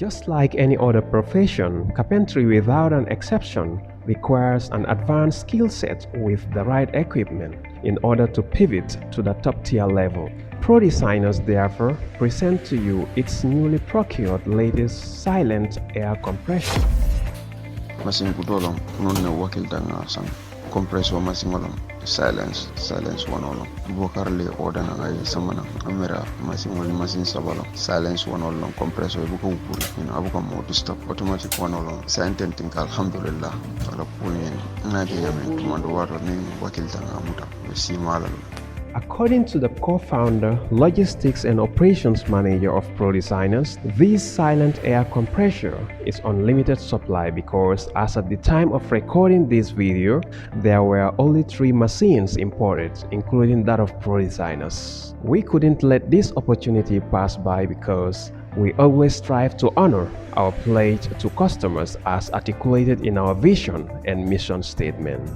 Just like any other profession, carpentry without an exception requires an advanced skill set with the right equipment in order to pivot to the top tier level. ProDesigners therefore present to you its newly procured latest Silent Air Compressor. Machine kutolong kununne wakiltanga sang compressor machine olong silence one olong bokarle order na ay samana amera machine sabalo silence one olong compressor buko upuri abuka mode stop automatic one olong silent think alhamdulillah ala puni na de yamen tumando waro ni wakiltanga muta simala. According to the co-founder, logistics and operations manager of ProDesigners, this Silent Air Compressor is on limited supply because as at the time of recording this video, there were only 3 machines imported, including that of ProDesigners. We couldn't let this opportunity pass by because we always strive to honor our pledge to customers as articulated in our vision and mission statement.